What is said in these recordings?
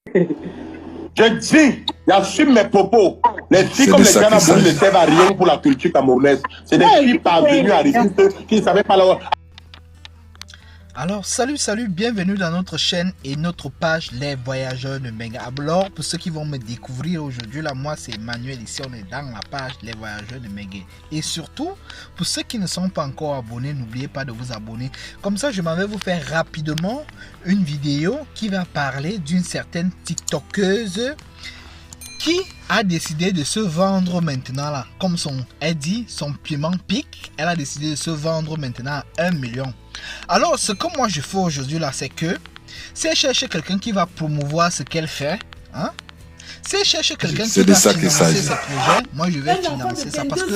Je dis, j'assume mes propos. Les filles comme les Diana Bouli ne servent à rien pour la culture camerounaise. C'est des filles parvenues à résister qui ne savaient pas leur... Alors salut, bienvenue dans notre chaîne et notre page Les Voyageurs de Menga. Alors pour ceux qui vont me découvrir aujourd'hui, là moi c'est Emmanuel, ici on est dans la page Les Voyageurs de Menga. Et surtout, pour ceux qui ne sont pas encore abonnés, n'oubliez pas de vous abonner. Comme ça je m'en vais vous faire rapidement une vidéo qui va parler d'une certaine TikTokeuse qui a décidé de se vendre maintenant là. Comme elle dit, son piment pique, elle a décidé de se vendre maintenant à 1 million. Alors ce que moi je fais aujourd'hui là, c'est que si elle cherche quelqu'un qui va promouvoir ce qu'elle fait, hein, si elle cherche quelqu'un qui va financer ses projets, moi je vais financer ça. Parce que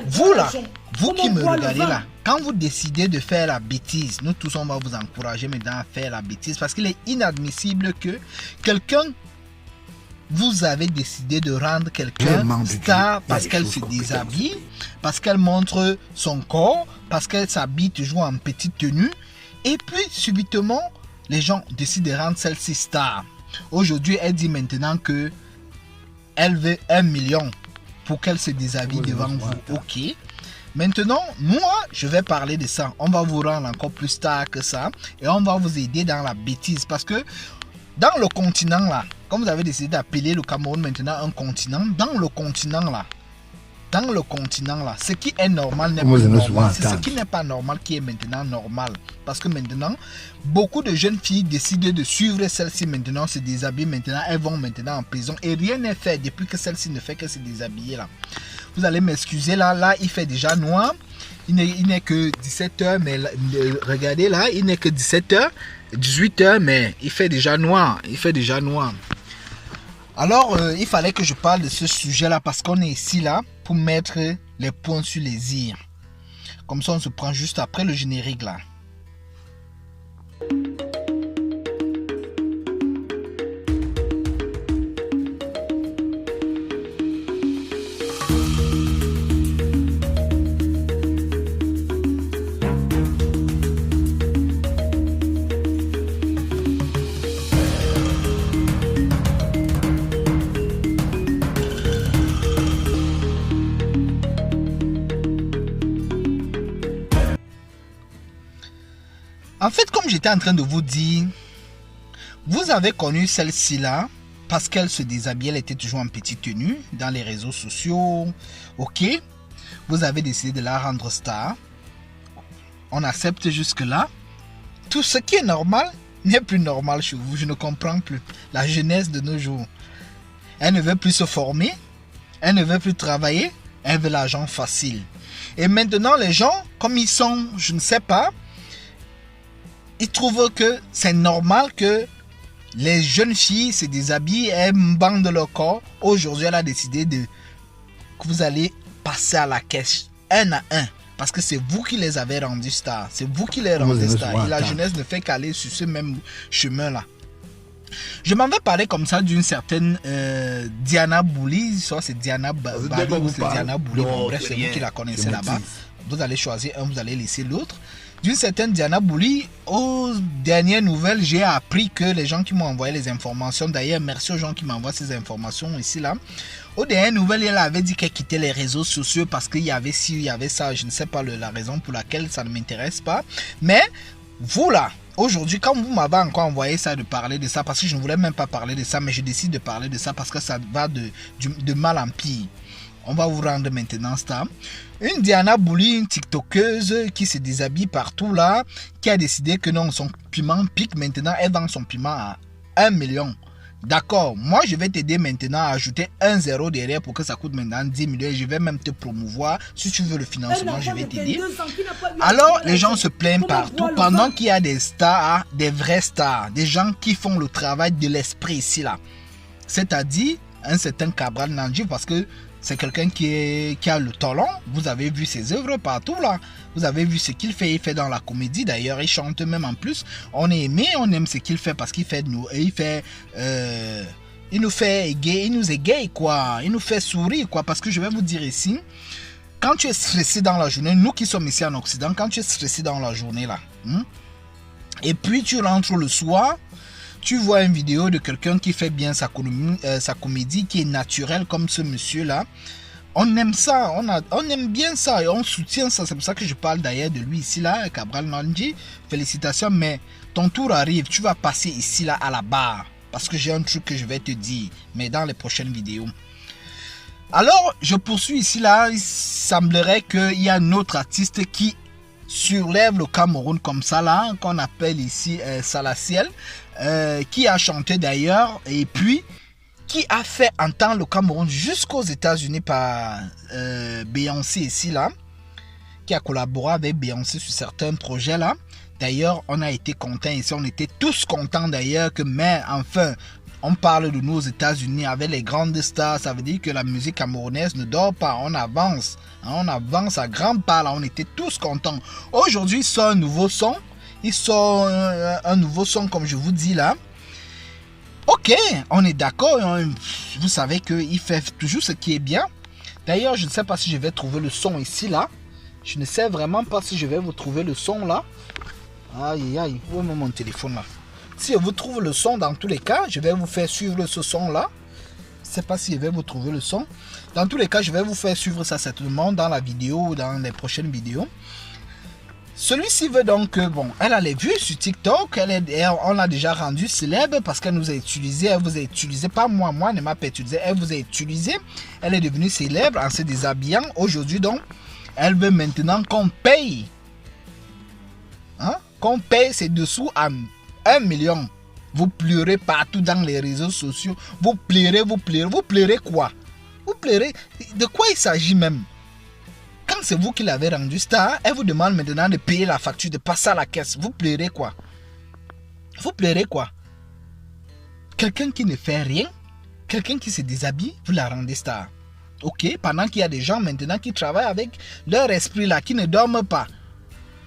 vous là, vous qui me regardez là, quand vous décidez de faire la bêtise, nous tous on va vous encourager maintenant à faire la bêtise. Parce qu'il est inadmissible que quelqu'un, vous avez décidé de rendre quelqu'un star parce qu'elle se déshabille, parce qu'elle montre son corps, parce qu'elle s'habille toujours en petite tenue. Et puis, subitement, les gens décident de rendre celle-ci star. Aujourd'hui, elle dit maintenant que elle veut 1 million pour qu'elle se déshabille devant vous. Ok. Maintenant, moi, je vais parler de ça. On va vous rendre encore plus star que ça. Et on va vous aider dans la bêtise. Parce que dans le continent là, comme vous avez décidé d'appeler le Cameroun maintenant un continent, dans le continent là, ce qui est normal n'est pas normal. C'est ce qui n'est pas normal qui est maintenant normal. Parce que maintenant, beaucoup de jeunes filles décident de suivre celle-ci maintenant, se déshabiller maintenant, elles vont maintenant en prison et rien n'est fait depuis que celle-ci ne fait que se déshabiller là. Vous allez m'excuser là, il fait déjà noir. Il n'est que 17h, mais regardez là, il n'est que 17h, 18h, mais il fait déjà noir. Alors, il fallait que je parle de ce sujet-là parce qu'on est ici là pour mettre les points sur les i. Comme ça, on se prend juste après le générique là. En fait, comme j'étais en train de vous dire, vous avez connu celle-ci là, parce qu'elle se déshabillait, elle était toujours en petite tenue dans les réseaux sociaux. Ok, vous avez décidé de la rendre star. On accepte jusque-là. Tout ce qui est normal n'est plus normal chez vous. Je ne comprends plus. La jeunesse de nos jours. Elle ne veut plus se former. Elle ne veut plus travailler. Elle veut l'argent facile. Et maintenant, les gens, comme ils sont, je ne sais pas, ils trouvent que c'est normal que les jeunes filles se déshabillent et elles bandent leur corps. Aujourd'hui, elle a décidé que vous allez passer à la caisse un à un. Parce que c'est vous qui les avez rendus stars. C'est vous qui les rendez stars. Et la jeunesse ne fait qu'aller sur ce même chemin-là. Je m'en vais parler comme ça d'une certaine Diana Bouli. Soit c'est Diana Bali ou c'est Diana Bouli. Bon, bref, c'est vous qui la connaissez là-bas. Vous allez choisir un, vous allez laisser l'autre. D'une certaine Diana Bouli, aux dernières nouvelles, j'ai appris que les gens qui m'ont envoyé les informations, d'ailleurs merci aux gens qui m'envoient ces informations ici là, aux dernières nouvelles, elle avait dit qu'elle quittait les réseaux sociaux parce qu'il y avait ci, il y avait ça, je ne sais pas la raison pour laquelle ça ne m'intéresse pas, mais vous là, aujourd'hui quand vous m'avez encore envoyé ça, de parler de ça, parce que je ne voulais même pas parler de ça, mais je décide de parler de ça parce que ça va de mal en pire. On va vous rendre maintenant star. Une Diana Bouli, une TikTokeuse qui se déshabille partout là, qui a décidé que non, son piment pique maintenant, elle vend son piment à 1 million. D'accord, moi je vais t'aider maintenant à ajouter un zéro derrière pour que ça coûte maintenant 10 millions et je vais même te promouvoir. Si tu veux le financement, je vais t'aider. Alors les gens se plaignent partout pendant qu'il y a des stars, des vrais stars, des gens qui font le travail de l'esprit ici là. C'est-à-dire un certain Cabral Nandji, parce que c'est quelqu'un qui a le talent. Vous avez vu ses œuvres partout là. Vous avez vu ce qu'il fait. Il fait dans la comédie. D'ailleurs, il chante même en plus. On est aimé, on aime ce qu'il fait parce qu'il fait il nous fait gay, il nous égaye quoi. Il nous fait sourire quoi. Parce que je vais vous dire ici, quand tu es stressé dans la journée, nous qui sommes ici en Occident, quand tu es stressé dans la journée là, et puis tu rentres le soir, tu vois une vidéo de quelqu'un qui fait bien sa comédie, qui est naturelle comme ce monsieur-là, on aime ça, on aime bien ça et on soutient ça. C'est pour ça que je parle d'ailleurs de lui ici, là, Cabral Nandji. Félicitations, mais ton tour arrive, tu vas passer ici, là, à la barre. Parce que j'ai un truc que je vais te dire, mais dans les prochaines vidéos. Alors, je poursuis ici, là. Il semblerait qu'il y a un autre artiste qui surlève le Cameroun comme ça, là, qu'on appelle ici Salaciel, qui a chanté d'ailleurs, et puis qui a fait entendre le Cameroun jusqu'aux États-Unis par Beyoncé ici, là, qui a collaboré avec Beyoncé sur certains projets, là. D'ailleurs, on a été contents ici, on était tous contents d'ailleurs que, mais enfin, on parle de nous aux États-Unis avec les grandes stars. Ça veut dire que la musique camerounaise ne dort pas, on avance. Hein, on avance à grands pas, là, on était tous contents. Aujourd'hui, il sort un nouveau son. Il sort un nouveau son, comme je vous dis là. Ok, on est d'accord. Vous savez qu'il fait toujours ce qui est bien. D'ailleurs, je ne sais pas si je vais trouver le son ici, là. Je ne sais vraiment pas si je vais vous trouver le son, là. Aïe, aïe, où est mon téléphone, là? Si je vous trouve le son, dans tous les cas, je vais vous faire suivre ce son-là. Je ne sais pas si je vais vous trouver le son. Dans tous les cas, je vais vous faire suivre ça certainement dans la vidéo ou dans les prochaines vidéos. Celui-ci veut donc, bon, elle a les vues sur TikTok, on l'a déjà rendu célèbre parce qu'elle nous a utilisé, elle vous a utilisé, pas moi, ne m'a pas utilisé, elle vous a utilisé, elle est devenue célèbre en se déshabillant. Aujourd'hui donc, elle veut maintenant qu'on paye, hein, qu'on paye ses dessous à 1 million. Vous pleurez partout dans les réseaux sociaux, vous pleurez quoi? Vous pleurez, de quoi il s'agit même? Quand c'est vous qui l'avez rendu star, elle vous demande maintenant de payer la facture, de passer à la caisse. Vous pleurez quoi? Vous pleurez quoi? Quelqu'un qui ne fait rien, quelqu'un qui se déshabille, vous la rendez star. Ok, pendant qu'il y a des gens maintenant qui travaillent avec leur esprit là, qui ne dorment pas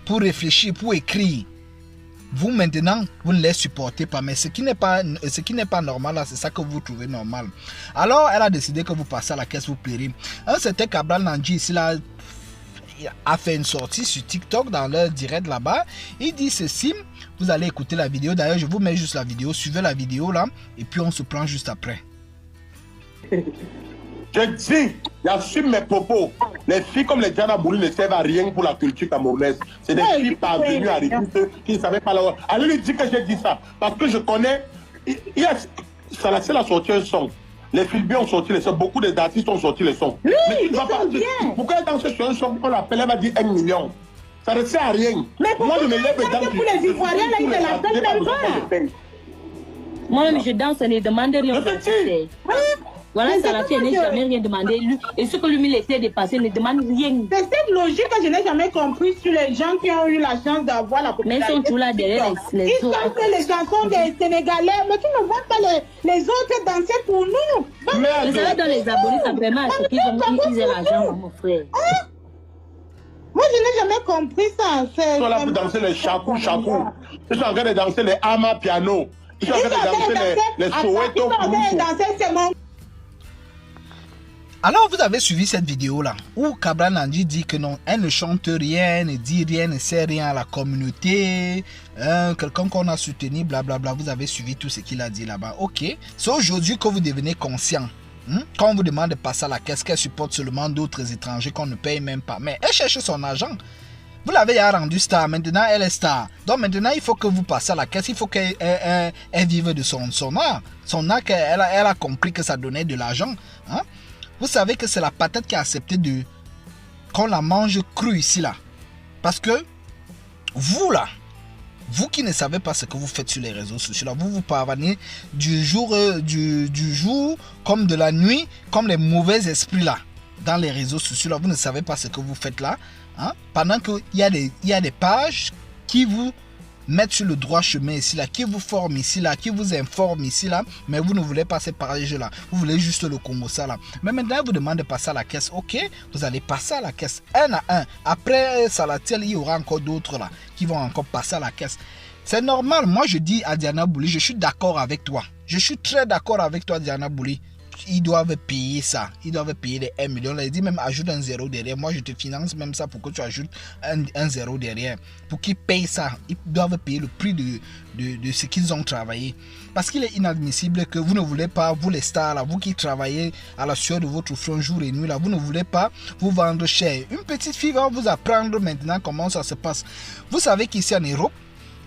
pour réfléchir, pour écrire. Vous maintenant, vous ne les supportez pas, mais ce qui n'est pas normal là, c'est ça que vous trouvez normal. Alors, elle a décidé que vous passez à la caisse, vous pleurez. Un certain Cabral Nandji ici là a fait une sortie sur TikTok dans leur direct là-bas. Il dit ceci, vous allez écouter la vidéo. D'ailleurs, je vous mets juste la vidéo, suivez la vidéo là, et puis on se prend juste après. Je dis, j'assume mes propos. Les filles comme les Diana Bouli ne servent à rien pour la culture camerounaise. C'est des filles parvenues à rien qui ne savaient pas la... Allez lui dire que j'ai dit ça. Parce que je connais... Salaciel a sorti un son. Les Philippins ont sorti les sons. Beaucoup d'artistes ont sorti les sons. Oui, mais tu vas pas... Pourquoi elle danse sur un son qu'on l'appelle, elle va dire 1 million. Ça ne sert à rien. Mais moi, je me lève dans pour les Ivoiriens, là, ils ne la donnent pas. Moi, je danse, ne demande rien. Voilà, Salaciel n'est jamais rien demandé. Et ce que lui laissait dépasser ne demande rien. C'est cette logique que je n'ai jamais compris sur les gens qui ont eu la chance d'avoir la popularité. Mais ils sont tous là derrière les ils chantent les chansons des Sénégalais, mais tu ne vois pas les autres danser pour nous. Mais ça dans les abonnés, ça permet à ceux qui ont utilisé l'argent, mon frère. Moi, je n'ai jamais compris ça. Ils sont là pour danser les chakou. Ils sont en train de danser les ama piano. Ils sont en train de danser les soweto. Alors vous avez suivi cette vidéo là où Cabral Nandji dit que non, elle ne chante rien, ne dit rien, ne sait rien à la communauté, quelqu'un qu'on a soutenu, blablabla. Vous avez suivi tout ce qu'il a dit là-bas. Ok, c'est aujourd'hui que vous devenez conscient. Quand on vous demande de passer à la caisse, qu'elle supporte seulement d'autres étrangers qu'on ne paye même pas. Mais elle cherche son argent. Vous l'avez rendu star, maintenant elle est star. Donc maintenant il faut que vous passiez à la caisse, il faut qu'elle vive de son art. Son art, elle a compris que ça donnait de l'argent. Hein? Vous savez que c'est la patate qui a accepté qu'on la mange crue ici là. Parce que vous là, vous qui ne savez pas ce que vous faites sur les réseaux sociaux là, vous parvenez du jour comme de la nuit, comme les mauvais esprits là. Dans les réseaux sociaux là, vous ne savez pas ce que vous faites là. Hein? Pendant qu'il y a des pages qui vous mettre sur le droit chemin ici là, qui vous forme ici là, qui vous informe ici là, mais vous ne voulez pas ces parages là, vous voulez juste le Congo ça là. Mais maintenant vous demande de passer à la caisse, ok, vous allez passer à la caisse un à un. Après Salaciel, il y aura encore d'autres là qui vont encore passer à la caisse. C'est normal. Moi je dis à Diana Bouli, je suis d'accord avec toi, je suis très d'accord avec toi Diana Bouli. ils doivent payer ça. Ils doivent payer les 1 million. Ils disent même ajoute un zéro derrière. Moi, je te finance même ça pour que tu ajoutes un zéro derrière. Pour qu'ils payent ça, ils doivent payer le prix de ce qu'ils ont travaillé. Parce qu'il est inadmissible que vous ne voulez pas, vous les stars, là, vous qui travaillez à la sueur de votre front jour et nuit, là, vous ne voulez pas vous vendre cher. Une petite fille va vous apprendre maintenant comment ça se passe. Vous savez qu'ici en Europe,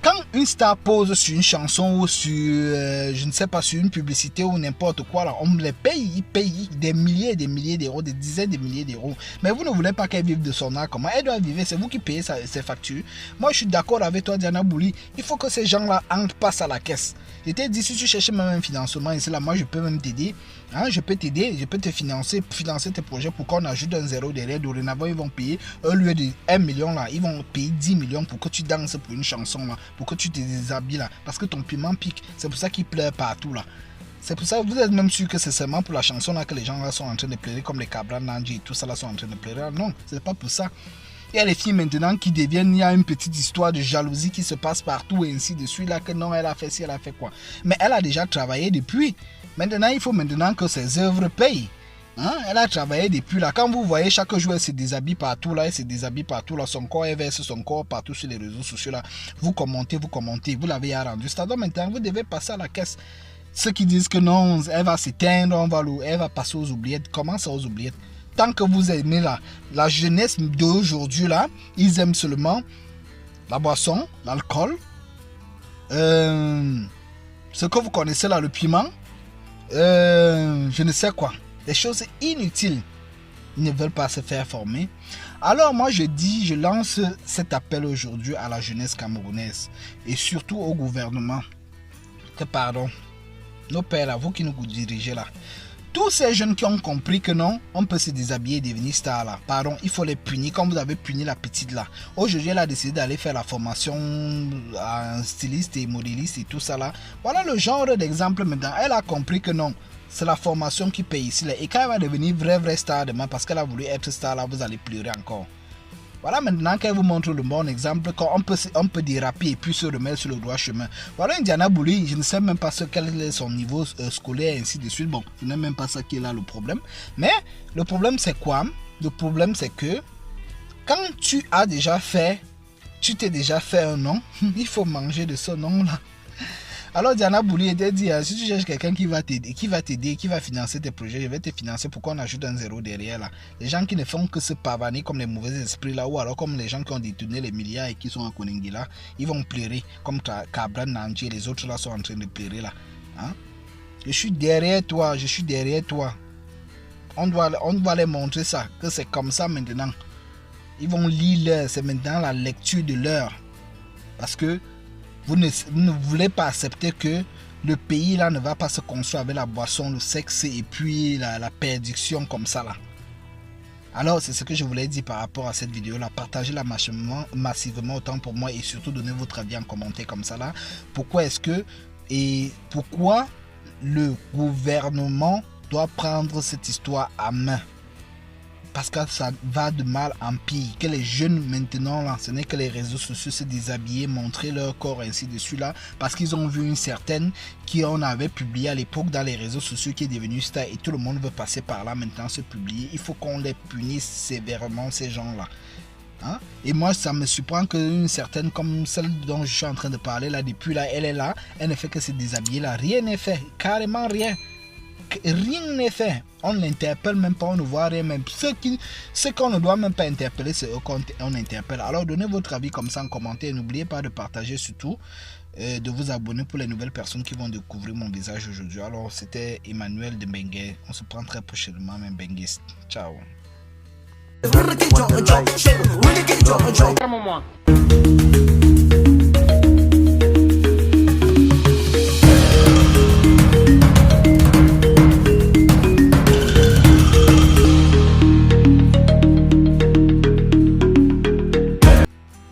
quand une star pose sur une chanson ou sur, je ne sais pas, sur une publicité ou n'importe quoi, là, on les paye, ils payent des milliers et des milliers d'euros, des dizaines de milliers d'euros. Mais vous ne voulez pas qu'elle vive de son art. Comment elle doit vivre? C'est vous qui payez ses factures. Moi, je suis d'accord avec toi, Diana Bouli. Il faut que ces gens-là passent à la caisse. Je t'ai dit, si tu cherches même un financement ici, là, moi, je peux même t'aider. Hein, je peux t'aider, je peux te financer tes projets pour qu'on ajoute un zéro derrière. Dorénavant, ils vont payer, au lieu de 1 million, là, ils vont payer 10 millions pour que tu danses pour une chanson, là, pour que tu te déshabilles, là, parce que ton piment pique. C'est pour ça qu'il pleure partout, là. C'est pour ça que vous êtes même sûr que c'est seulement pour la chanson, là, que les gens là sont en train de pleurer, comme les Cabra Nanji et tout ça, là, sont en train de pleurer. Non, c'est pas pour ça. Il y a les filles maintenant qui deviennent, il y a une petite histoire de jalousie qui se passe partout et ainsi de suite, là, que non, elle a fait ci, elle a fait quoi. Mais elle a déjà travaillé depuis. Maintenant, il faut maintenant que ses œuvres payent. Hein? Elle a travaillé depuis là. Quand vous voyez chaque jour, elle se déshabille partout là, elle se déshabille partout là, son corps, elle verse son corps partout sur les réseaux sociaux là. Vous commentez, vous l'avez rendu. C'est-à-dire maintenant, vous devez passer à la caisse. Ceux qui disent que non, elle va s'éteindre, elle va passer aux oubliettes. Comment ça aux oubliettes? Tant que vous aimez la jeunesse d'aujourd'hui là, ils aiment seulement la boisson, l'alcool, ce que vous connaissez là, le piment, je ne sais quoi, des choses inutiles. Ils ne veulent pas se faire former. Alors moi je lance cet appel aujourd'hui à la jeunesse camerounaise et surtout au gouvernement. Que pardon, nos pères là, vous qui nous dirigez là, tous ces jeunes qui ont compris que non, on peut se déshabiller et devenir star là. Pardon, il faut les punir comme vous avez puni la petite là. Aujourd'hui, elle a décidé d'aller faire la formation en styliste et modéliste et tout ça là. Voilà le genre d'exemple maintenant. Elle a compris que non, c'est la formation qui paye ici là. Et quand elle va devenir vraie star demain, parce qu'elle a voulu être star là, vous allez pleurer encore. Voilà maintenant qu'elle vous montre le bon exemple, qu'on peut déraper et puis se remettre sur le droit chemin. Voilà une Diana Bouli, je ne sais même pas quel est son niveau scolaire et ainsi de suite. Bon, ce n'est même pas ça qui est là le problème. Mais le problème c'est quoi? Le problème c'est que quand tu t'es déjà fait un nom, il faut manger de ce nom là. Alors Diana Bouli était dit, si tu cherches quelqu'un qui va t'aider, qui va financer tes projets, je vais te financer pour qu'on ajoute un zéro derrière là. Les gens qui ne font que se pavaner comme les mauvais esprits là, ou alors comme les gens qui ont détourné les milliards et qui sont à Koningui là, ils vont pleurer comme Cabra Nanji et les autres là sont en train de pleurer là. Hein? Je suis derrière toi. On doit les montrer ça, que c'est comme ça maintenant. Ils vont lire l'heure, c'est maintenant la lecture de l'heure. Parce que vous ne voulez pas accepter que le pays là ne va pas se construire avec la boisson, le sexe et puis la perdition comme ça là. Alors c'est ce que je voulais dire par rapport à cette vidéo là. Partagez-la massivement autant pour moi et surtout donnez votre avis en commentaire comme ça là. Pourquoi le gouvernement doit prendre cette histoire à main? Parce que ça va de mal en pire. Que les jeunes maintenant là, ce n'est que les réseaux sociaux se déshabiller, montrer leur corps ainsi de suite là, parce qu'ils ont vu une certaine qui on avait publié à l'époque dans les réseaux sociaux qui est devenue star et tout le monde veut passer par là maintenant se publier. Il faut qu'on les punisse sévèrement ces gens là. Hein? Et moi ça me surprend qu'une certaine comme celle dont je suis en train de parler là, depuis là, elle est là, elle ne fait que se déshabiller là, rien n'est fait, carrément rien. Rien n'est fait, on n'interpelle même pas, on ne voit rien, même ceux qu'on ne doit même pas interpeller, c'est eux qu'on interpelle. Alors donnez votre avis comme ça en commentaire, n'oubliez pas de partager surtout, de vous abonner pour les nouvelles personnes qui vont découvrir mon visage aujourd'hui. Alors c'était Emmanuel de Bengue, on se prend très prochainement, même benguiste. Ciao. Moi.